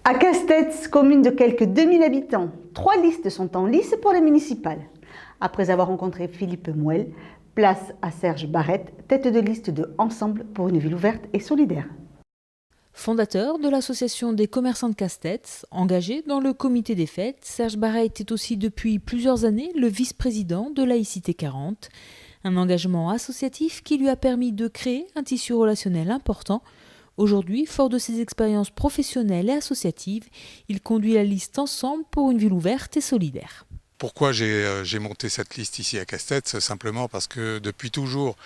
À Castets, commune de quelques 2000 habitants, 3 listes sont en lice pour les municipales. Après avoir rencontré Philippe Mouel, place à Serge Barrette, tête de liste de Ensemble pour une ville ouverte et solidaire. Fondateur de l'association des commerçants de Castets, engagé dans le comité des fêtes, Serge Barrette est aussi depuis plusieurs années le vice-président de Laïcité 40, un engagement associatif qui lui a permis de créer un tissu relationnel important. Aujourd'hui, fort de ses expériences professionnelles et associatives, il conduit la liste Ensemble pour une ville ouverte et solidaire. Pourquoi j'ai monté cette liste ici à Castets? Simplement parce que depuis toujours,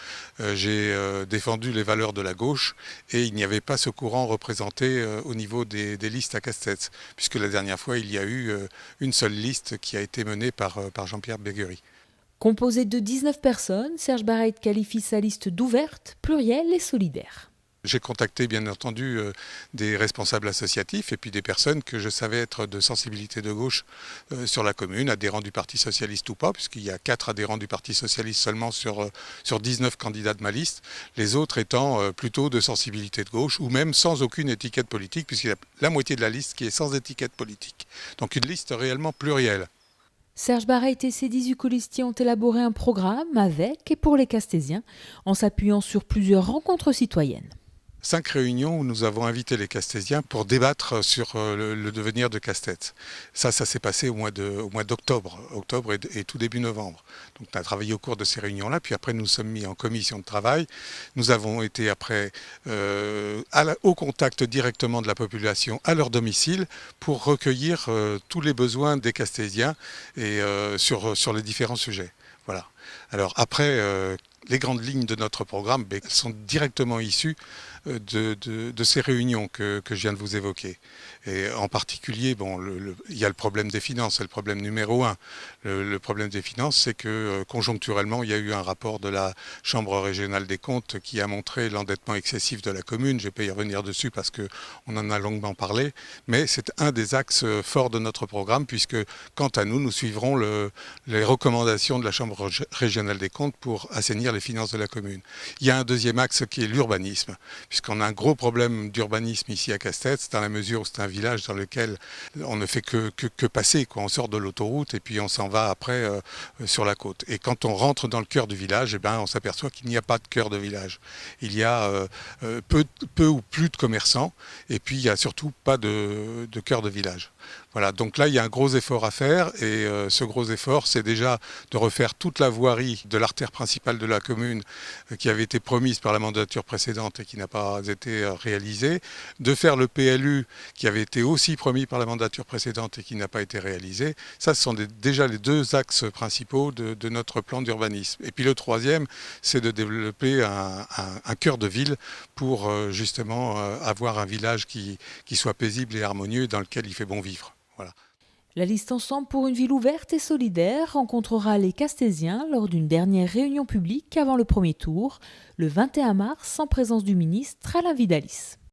j'ai défendu les valeurs de la gauche et il n'y avait pas ce courant représenté au niveau des listes à Castets, puisque la dernière fois, il y a eu une seule liste qui a été menée par Jean-Pierre Béguerie. Composé de 19 personnes, Serge Barrette qualifie sa liste d'ouverte, plurielle et solidaire. J'ai contacté bien entendu des responsables associatifs et puis des personnes que je savais être de sensibilité de gauche sur la commune, adhérents du Parti Socialiste ou pas, puisqu'il y a 4 adhérents du Parti Socialiste seulement sur 19 candidats de ma liste, les autres étant plutôt de sensibilité de gauche ou même sans aucune étiquette politique, puisqu'il y a la moitié de la liste qui est sans étiquette politique. Donc une liste réellement plurielle. Serge Barrette et ses 18 colistiers ont élaboré un programme avec et pour les Castésiens, en s'appuyant sur plusieurs rencontres citoyennes. 5 réunions où nous avons invité les Castésiens pour débattre sur le devenir de Castets. Ça s'est passé au mois d'octobre, et tout début novembre. Donc on a travaillé au cours de ces réunions-là, puis après nous sommes mis en commission de travail. Nous avons été après au contact directement de la population à leur domicile pour recueillir tous les besoins des Castésiens et sur les différents sujets. Voilà. Alors après, les grandes lignes de notre programme sont directement issues de ces réunions que je viens de vous évoquer. Et en particulier, il y a le problème des finances, c'est le problème numéro 1. Le problème des finances, c'est que conjoncturellement, il y a eu un rapport de la Chambre régionale des comptes qui a montré l'endettement excessif de la commune. Je ne vais pas y revenir dessus parce qu'on en a longuement parlé, mais c'est un des axes forts de notre programme, puisque quant à nous, nous suivrons les recommandations de la Chambre régionale des comptes pour assainir les finances de la commune. Il y a un deuxième axe qui est l'urbanisme, puisqu'on a un gros problème d'urbanisme ici à Castets, dans la mesure où c'est un village dans lequel on ne fait que passer, quoi. On sort de l'autoroute et puis on s'en va après sur la côte. Et quand on rentre dans le cœur du village, on s'aperçoit qu'il n'y a pas de cœur de village. Il y a peu ou plus de commerçants et puis il n'y a surtout pas de cœur de village. Voilà, donc là il y a un gros effort à faire et ce gros effort c'est déjà de refaire toute la voirie de l'artère principale de la commune qui avait été promise par la mandature précédente et qui n'a pas été réalisée, de faire le PLU qui avait été aussi promis par la mandature précédente et qui n'a pas été réalisé. Ça, ce sont déjà les 2 axes principaux de notre plan d'urbanisme. Et puis le troisième, c'est de développer un cœur de ville pour justement avoir un village qui soit paisible et harmonieux dans lequel il fait bon vivre. Voilà. La liste Ensemble pour une ville ouverte et solidaire rencontrera les Castésiens lors d'une dernière réunion publique avant le premier tour, le 21 mars, en présence du ministre Alain Vidalis.